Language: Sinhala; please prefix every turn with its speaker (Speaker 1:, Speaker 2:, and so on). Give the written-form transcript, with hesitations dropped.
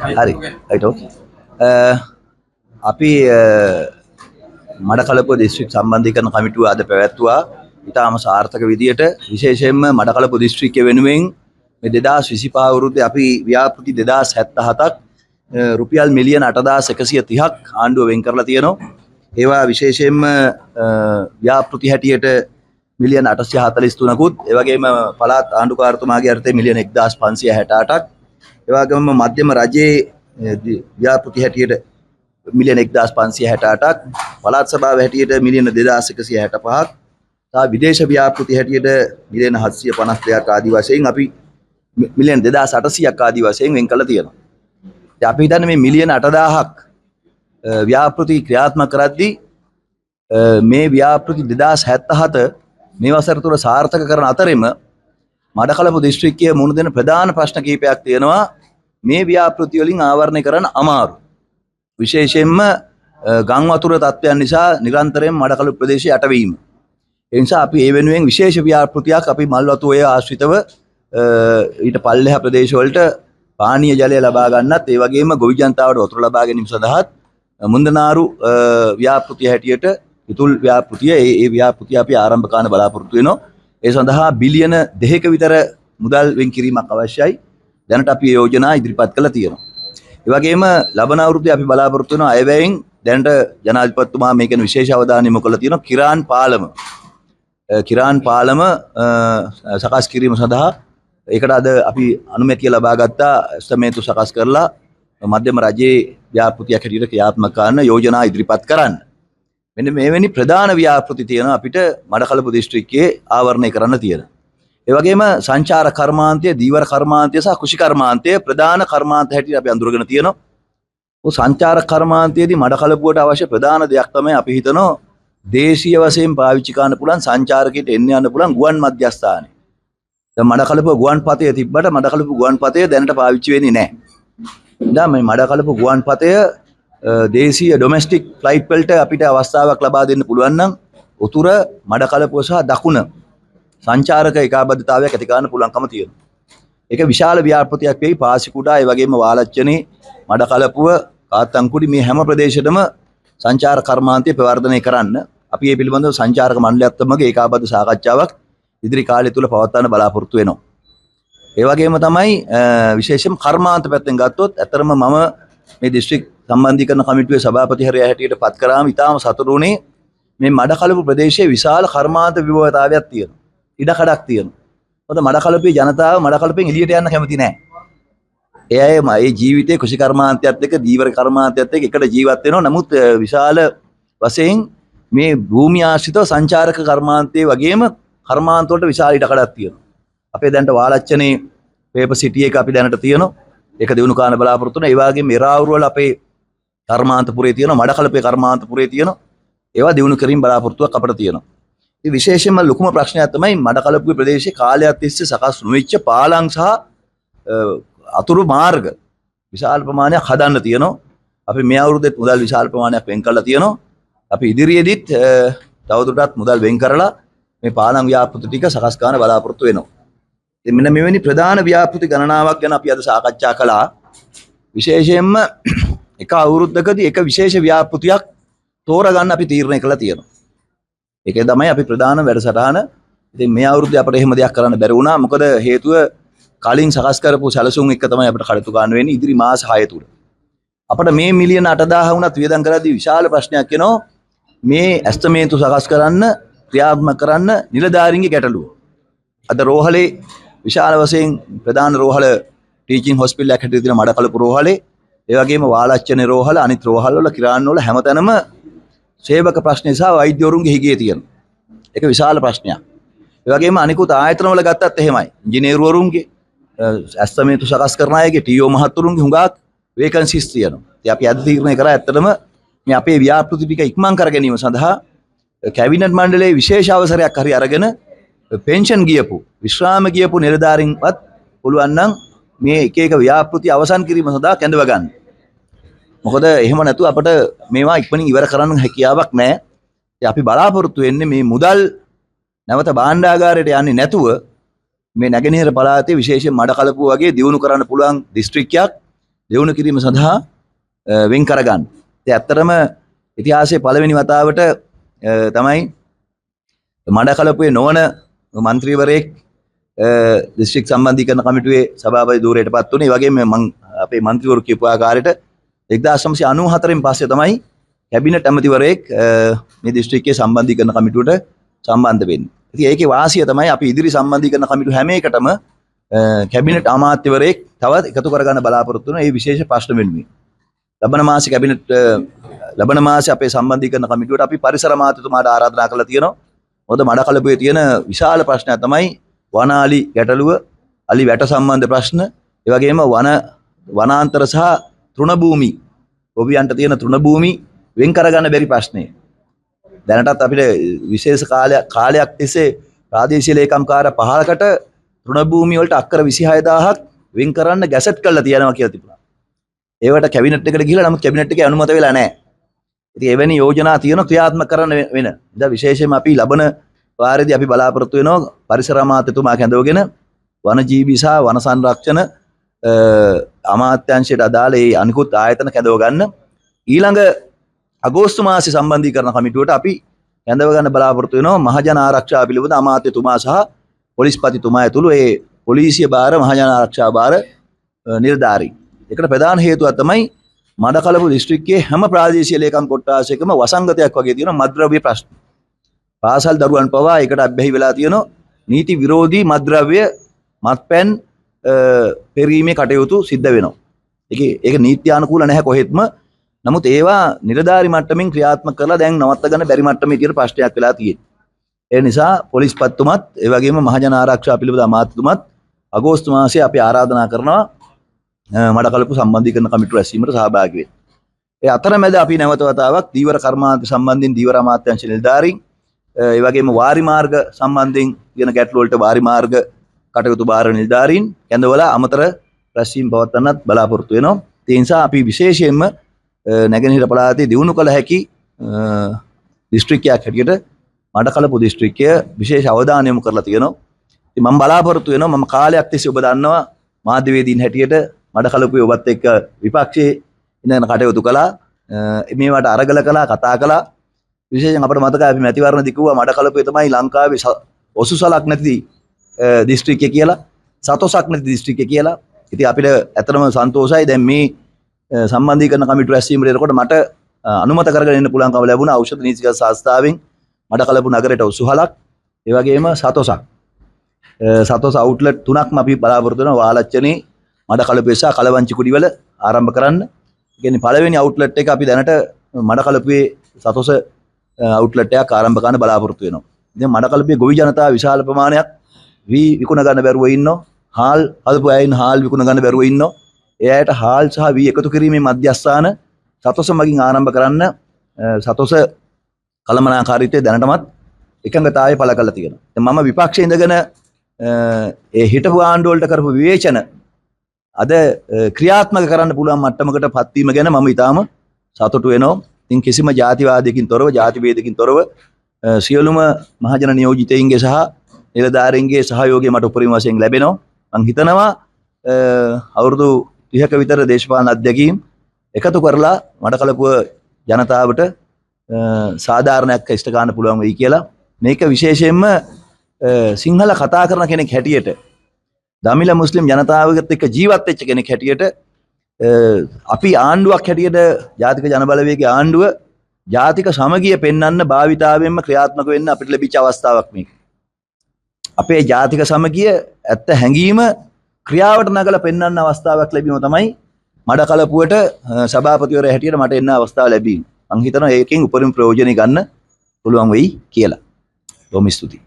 Speaker 1: හරි right okay අපි මඩකලපුව දිස්ත්‍රික් සම්බන්ධීකරණ කමිටුව අද පැවැත්වුවා ඉතාම සාර්ථක විදියට විශේෂයෙන්ම මඩකලපුව දිස්ත්‍රික්කය වෙනුවෙන් මේ 2025 අවුරුද්දේ අපි ව්‍යාපෘති 2077ක් රුපියල් මිලියන 8130ක් ආණ්ඩුව වෙන් කරලා තියෙනවා. ඒවා විශේෂයෙන්ම ව්‍යාපෘති හැටියට මිලියන 843කුත් ඒ වගේම පළාත් ආණ්ඩුකාරතුමාගේ අර්ථය මිලියන 1568ක් ඒ වගේම මධ්‍යම රජයේ ව්‍යාපෘති හැටියට මිලියන 1568ක් පළාත් සභාව හැටියට මිලියන 2165ක් සහ විදේශ ව්‍යාපෘති හැටියට මිලියන 752ක් ආදී වශයෙන් අපි මිලියන 2800ක් ආදී වශයෙන් වෙන් කරලා තියෙනවා. ඉතින් අපි හිතන්නේ මේ මිලියන 8000ක් ව්‍යාපෘති ක්‍රියාත්මක කරද්දී මේ ව්‍යාපෘති 2077 මේ වසර තුර සාර්ථක කරන අතරෙම මඩකලපුව දිස්ත්‍රික්කයේ මුහුණ දෙන ප්‍රධාන ප්‍රශ්න කිහිපයක් තියෙනවා. මේ ව්‍යාපෘති වලින් ආවරණය කරන්න අමාරු. විශේෂයෙන්ම ගම් වතුර තත්ත්වයන් නිසා නිරන්තරයෙන් මඩකලපුව ප්‍රදේශයේ යටවීම. ඒ නිසා අපි ඒ වෙනුවෙන් විශේෂ ව්‍යාපෘතියක් අපි මල්වතු ඔය ආශ්‍රිතව ඊට පල්ලෙහා ප්‍රදේශ වලට පානීය ජලය ලබා ගන්නත් ඒ වගේම ගොවි ජනතාවට වතුර ලබා ගැනීම සඳහා මුන්දනාරු ව්‍යාපෘතිය හැටියට ඉතුල් ව්‍යාපෘතිය ඒ ව්‍යාපෘතිය අපි ආරම්භ කරන්න බලාපොරොත්තු වෙනවා. ඒ සඳහා බිලියන 2ක විතර මුදල් වෙන් කිරීමක් අවශ්‍යයි. දැනට අපි යෝජනා ඉදිරිපත් කළා තියෙනවා. ඒ වගේම ලබන අවුරුද්දේ අපි බලාපොරොත්තු වෙනවා අයවැයෙන් දැනට ජනාධිපතිතුමා මේකෙන් විශේෂ අවධානය යොමු කළා තියෙනවා කිරාන් පාලම සකස් කිරීම සඳහා ඒකට අද අපි අනුමැතිය ලබා ගත්තා ස්තමේතු සකස් කරලා මධ්‍යම රජයේ ව්‍යාපෘතියක් හැටියට ක්‍රියාත්මක කරන යෝජනා ඉදිරිපත් කරන්න. මෙන්න මෙවැනි ප්‍රධාන ව්‍යාපෘති තියෙනවා අපිට මඩකලපුව දිස්ත්‍රික්කයේ ආවරණය කරන්න තියෙන. ඒ වගේම සංචාර කර්මාන්තය, දීවර කර්මාන්තය සහ කෘෂි කර්මාන්තය ප්‍රධාන කර්මාන්ත හැටියට අපි අඳුරගෙන තියෙනවා. ඔය සංචාර කර්මාන්තයේදී මඩකලපුවට අවශ්‍ය ප්‍රධාන දෙයක් තමයි අපි හිතනවා දේශීය වශයෙන් පාවිච්චි කරන්න පුළුවන් සංචාරකයට එන්න යන්න පුළුවන් ගුවන් මධ්‍යස්ථානය. දැන් මඩකලපුව ගුවන් පතය තිබ්බට මඩකලපුව ගුවන් පතය දැනට පාවිච්චි වෙන්නේ නැහැ. දැන් මේ මඩකලපුව ගුවන් පතය දේශීය ඩොමෙස්ටික් ෆ්ලයිට් වලට අපිට අවස්ථාවක් ලබා දෙන්න පුළුවන් නම් උතුර මඩකලපුව සහ දකුණ සංචාරක ඒකාබද්ධතාවයක් ඇති කරන්න පුළුවන්කම තියෙනවා. ඒක විශාල ව්‍යාපෘතියක් වෙයි පාසිකුඩා ඒ වගේම වාලච්චනේ මඩකලපුව කාත්තන්කුඩි මේ හැම ප්‍රදේශෙටම සංචාර කර්මාන්තය ප්‍රවර්ධනය කරන්න අපි මේ පිළිබඳව සංචාරක මණ්ඩලයත් සමග ඒකාබද්ධ සාකච්ඡාවක් ඉදිරි කාලය තුල පවත්වන්න බලාපොරොත්තු වෙනවා. ඒ වගේම තමයි විශේෂයෙන් කර්මාන්ත පැත්තෙන් ගත්තොත් ඇතරම මම මේ දිස්ත්‍රික් සම්බන්ධීකරණ කමිටුවේ සභාපතිවරයා හැටියට පත් කරාම ඉතාම සතුටු වුණේ මේ මඩකලපුව ප්‍රදේශයේ විශාල කර්මාන්ත විභවතාවයක් තියෙනවා. ඉඩකඩක් තියෙනවා. මොකද මඩකලපුවේ ජනතාව මඩකලපුවෙන් එළියට යන්න කැමති නැහැ. ඒ අය මේ ජීවිතේ කෘෂි කර්මාන්තයත් එක්ක දීවර කර්මාන්තයත් එක්ක එකට ජීවත් වෙනවා. නමුත් විශාල වශයෙන් මේ භූමිය ආශ්‍රිතව සංචාරක කර්මාන්තයේ වගේම කර්මාන්ත වලට විශාල ඉඩකඩක් තියෙනවා. අපේ දැනට වාලච්චනේ පේපර් සිටි එක අපි දැනට තියෙනවා. ඒක දිනු කාණ බලාපොරොත්තු වෙනවා. ඒ වගේම එරාවුරු වල අපේ කර්මාන්තපුරේ තියෙනවා. මඩකලපුවේ කර්මාන්තපුරේ තියෙනවා. ඒවා දිනු කිරීම බලාපොරොත්තුවක් අපිට තියෙනවා. ඉතින් විශේෂයෙන්ම ලොකුම ප්‍රශ්නයක් තමයි මඩකලපුවේ ප්‍රදේශයේ කාලයක් තිස්සේ සකස් නොවෙච්ච පාලම් සහ අතුරු මාර්ග විශාල ප්‍රමාණයක් හදන්න තියෙනවා. අපි මේ අවුරුද්දේ මුදල් විශාල ප්‍රමාණයක් වෙන් කරලා තියෙනවා. අපි ඉදිරියේදීත් තවදුරටත් මුදල් වෙන් කරලා මේ පාලම් ව්‍යාපෘති ටික සකස් කරන්න බලාපොරොත්තු වෙනවා. ඉතින් මෙන්න මෙවැනි ප්‍රධාන ව්‍යාපෘති ගණනාවක් ගැන අපි අද සාකච්ඡා කළා. විශේෂයෙන්ම එක අවුරුද්දකදී එක විශේෂ ව්‍යාපෘතියක් තෝරගන්න අපි තීරණය කළා තියෙනවා. ඒකේ තමයි අපි ප්‍රධාන වැඩසටහන. ඉතින් මේ අවුරුද්දේ අපිට එහෙම දෙයක් කරන්න බැරි වුණා. මොකද හේතුව කලින් සකස් කරපු සැලසුම් එක තමයි අපිට කඩතු ගන්න වෙන්නේ ඉදිරි මාස 6 තුල. අපිට මේ මිලියන 8000 වුණත් වියදම් කරද්දී විශාල ප්‍රශ්නයක් එනවා. මේ ඇස්තමේන්තු සකස් කරන්න ක්‍රියාත්මක කරන්න නිලධාරීන්ගේ ගැටලුව. අද රෝහලේ විශාල වශයෙන් ප්‍රධාන රෝහල ටීචින් හොස්පිටල් එකක් හැටියට තියෙන මඩකලපුව රෝහලේ ඒ වගේම වාලච්චනේ රෝහල අනිත් රෝහල් වල කිරාන් වල හැමතැනම සේවක ප්‍රශ්න නිසා වෛද්‍යවරුන්ගේ හිගේ තියෙනවා. ඒක විශාල ප්‍රශ්නයක්. ඒ වගේම අනිකුත් ආයතන වල ගත්තත් එහෙමයි. ඉංජිනේරුවරුන්ගේ ඇස්තමේන්තු සකස් කරන අයගේ ටීఓ මහත්තුරුන්ගේ හුඟක් වේකන්සිස් තියෙනවා. ඉතින් අපි අද තීරණය කරා ඇත්තටම මේ අපේ ව්‍යාපෘති ටික ඉක්මන් කර ගැනීම සඳහා කැබිනට් මණ්ඩලයේ විශේෂ අවසරයක් හරි අරගෙන පෙන්ෂන් ගියපු විශ්‍රාම ගියපු නිලධාරීන්වත් පුළුවන් නම් මේ එක එක ව්‍යාපෘති අවසන් කිරීම සඳහා කැඳව ගන්න. මොකද එහෙම නැතුව අපිට මේවා ඉක්මනින් ඉවර කරන්න හැකියාවක් නැහැ. ඉතින් අපි බලාපොරොත්තු වෙන්නේ මේ මුදල් නැවත භාණ්ඩාගාරයට යන්නේ නැතුව මේ නැගෙනහිර පළාතේ විශේෂයෙන් මඩකලපුව වගේ දියුණු කරන්න පුළුවන් දිස්ත්‍රික්කයක් දියුණු කිරීම සඳහා වෙන් කරගන්න. ඒ ඇත්තටම ඉතිහාසයේ පළවෙනි වතාවට තමයි මඩකලපුවේ නොවන മന്ത്രിවරයෙක් දිස්ත්‍රික් සම්බන්ධීකරණ කමිටුවේ සභාපති ධූරයටපත් වුණේ. ඒ වගේම මම අපේ മന്ത്രിවරු කියපු ආකාරයට 1994න් පස්සේ තමයි කැබිනට් ඇමතිවරයෙක් මේ දිස්ත්‍රික්කයේ සම්බන්ධීකරණ කමිටුවට සම්බන්ධ වෙන්නේ. ඉතින් ඒකේ වාසිය තමයි අපි ඉදිරි සම්බන්ධීකරණ කමිටු හැම එකටම කැබිනට් අමාත්‍යවරයෙක් තවත් එකතු කරගන්න බලාපොරොත්තු වෙන මේ විශේෂ ප්‍රශ්න වෙනුවෙන්. ලබන මාසේ අපේ සම්බන්ධීකරණ කමිටුවට අපි පරිසර අමාත්‍යතුමාට ආරාධනා කරලා තියෙනවා. මොකද මඩකලපුවේ තියෙන විශාල ප්‍රශ්නයක් තමයි වනාලි ගැටලුව, අලි වැට සම්බන්ධ ප්‍රශ්න, ඒ වගේම වනාන්තර සහ තෘණ භූමි, ගොවියන්ට තියෙන තෘණ භූමි වෙන් කරගන්න බැරි ප්‍රශ්නේ. දැනටත් අපිට විශේෂ කාලයක් තිස්සේ ප්‍රාදේශීය ලේකම්කාර 15කට තෘණ භූමි වලට අක්කර 26000ක් වෙන් කරන්න ගැසට් කරලා තියෙනවා කියලා තිබුණා. ඒවට කැබිනට් එකට ගිහිල්ලා නමුත් කැබිනට් එකේ අනුමත වෙලා නැහැ. ඉතින් එවැනි යෝජනා තියෙන ක්‍රියාත්මක කරන්න වෙන. ඉතින් විශේෂයෙන්ම අපි ලබන වාරයේදී අපි බලාපොරොත්තු වෙනවා පරිසර අමාත්‍යතුමා කැඳවගෙන වනජීවී සහ වන සංරක්ෂණ අමාත්‍යාංශයට අදාළ ඒ අනිකුත් ආයතන කැඳව ගන්න. ඊළඟ අගෝස්තු මාසේ සම්බන්ධීකරණ කමිටුවට අපි කැඳව ගන්න බලාපොරොත්තු වෙනවා මහජන ආරක්ෂාව පිළිබඳ අමාත්‍යතුමා සහ පොලිස්පතිතුමා ඇතුළු ඒ පොලිසිය භාර මහජන ආරක්ෂා භාර නිලධාරීන්. ඒකට ප්‍රධාන හේතුව තමයි මඩකලපු දිස්ත්‍රික්කයේ හැම ප්‍රාදේශීය ලේකම් කොට්ටාසයකම වසංගතයක් වගේ තියෙන මත්ද්‍රව්‍ය ප්‍රශ්න. පාසල් දරුවන් පවා ඒකට අබ්බැහි වෙලා තියෙනවා. නීති විරෝධී මත්ද්‍රව්‍ය මත්පැන් පෙරීමේ කටයුතු සිද්ධ වෙනවා. ඒක නීත්‍යානුකූල නැහැ කොහෙත්ම. නමුත් ඒවා නිලධාරි මට්ටමින් ක්‍රියාත්මක කරලා දැන් නවත්ත ගන්න බැරි මට්ටමේ තියෙන ප්‍රශ්නයක් වෙලා තියෙනවා. ඒ නිසා පොලිස්පතිතුමත් ඒ වගේම මහජන ආරක්ෂා පිළිබඳ අමාත්‍යතුමත් අගෝස්තු මාසයේ අපි ආරාධනා කරනවා මඩකලපු සම්බන්ධීකරණ කමිටුව රැස්වීමට සහභාගී වෙන්න. ඒ අතරමැද අපි නැවත වතාවක් දීවර කර්මාන්ත සම්බන්ධයෙන් දීවර අමාත්‍යාංශ නිලධාරීන් ඒ වගේම වාරි මාර්ග සම්බන්ධයෙන් කියන ගැටළු වලට වාරි මාර්ග කටයුතු භාර නිලධාරීන් කැඳවලා අමතර රැස්වීම පවත්වන්නත් බලාපොරොත්තු වෙනවා. ඒ නිසා අපි විශේෂයෙන්ම නැගෙනහිර පළාතේ දියුණු කළ හැකි දිස්ත්‍රික්කයක් හැටියට මඩකලපු දිස්ත්‍රික්කය විශේෂ අවධානය යොමු කරලා තියෙනවා. ඉතින් මම බලාපොරොත්තු වෙනවා මම කාලයක් තිස්සේ ඔබ දන්නවා මාධ්‍යවේදීන් හැටියට මඩකලපුවේ ඔබත් එක්ක විපක්ෂයේ ඉඳගෙන කටයුතු කළා. මේවට අරගල කළා, කතා කළා. විශේෂයෙන් අපිට මතකයි අපි මැතිවරණ දිකුවා මඩකලපුවේ තමයි ලංකාවේ ඔසුසලක් නැති දිස්ත්‍රික්කය කියලා, සතොසක් නැති දිස්ත්‍රික්කය කියලා. ඉතින් අපිට ඇත්තටම සන්තෝෂයි දැන් මේ සම්බන්ධීකරණ කමිටුව රැස්වීමට එනකොට මට අනුමත කරගෙන එන්න පුළුවන්කම ලැබුණා ඖෂධ නීතිගත සංස්ථාවෙන් මඩකලපු නගරයට ඔසුහලක්, ඒ වගේම සතොසක්. සතොස අවුට්ලට් 3ක්ම අපි බලාපොරොත්තු වෙනවා වාලච්චනේ, මඩකලපුවේ සහ කලවංචි කුඩිවල ආරම්භ කරන්න. ඒ කියන්නේ පළවෙනි අවුට්ලට් එක අපි දැනට මඩකලපුවේ සතොස අවුට්ලට් එකක් ආරම්භ කරන්න බලාපොරොත්තු වෙනවා. ඉතින් මඩකලපුවේ ගොවි ජනතාව විශාල ප්‍රමාණයක් වී විකුණ ගන්න බැරුව ඉන්නවා. හාල් හදපු අයින් හාල් විකුණ ගන්න බැරුව ඉන්නවා. ඒ අයට හාල් සහ වී එකතු කිරීමේ මධ්‍යස්ථාන සතොස මගින් ආරම්භ කරන්න සතොස කළමනාකාරීත්වයේ දැනටමත් එකඟතාවය පළ කරලා තියෙනවා. දැන් මම විපක්ෂයේ ඉඳගෙන ඒ හිටපු ආණ්ඩුව වලට කරපු විවේචන අද ක්‍රියාත්මක කරන්න පුළුවන් මට්ටමකට පත් වීම ගැන මම ඊටාම සතුටු වෙනවා. ඉතින් කිසිම ජාතිවාදයකින් තොරව, ජාති භේදකින් තොරව සියලුම මහජන නියෝජිතයින්ගේ සහ නිලධාරීන්ගේ සහයෝගය මට උපරිම වශයෙන් ලැබෙනවා. මම හිතනවා අවුරුදු 30ක විතර දේශපාලන අධ්‍යක්ීම් එකතු කරලා මඩකලපුව ජනතාවට සාධාරණයක් ඉෂ්ට ගන්න පුළුවන් වෙයි කියලා. මේක විශේෂයෙන්ම සිංහල කතා කරන කෙනෙක් හැටියට, දමිළ මුස්ලිම් ජනතාවගත් එක්ක ජීවත් වෙච්ච කෙනෙක් හැටියට අපි ආණ්ඩුවක් හැටියට ජාතික ජනබලවේගයේ ආණ්ඩුව ජාතික සමගිය පෙන්වන්න භාවිතාවෙන්ම ක්‍රියාත්මක වෙන්න අපිට ලැබිච්ච අවස්ථාවක් මේක. අපේ ජාතික සමගිය ඇත්ත හැඟීම ක්‍රියාවට නගලා පෙන්වන්න අවස්ථාවක් ලැබීම තමයි මඩකලපුවට සභාපතිවරයා හැටියට මට එන්න අවස්ථාව ලැබීම. මම හිතනවා ඒකෙන් උපරිම ප්‍රයෝජනෙ ගන්න පුළුවන් වෙයි කියලා. බොහොම ස්තුතියි.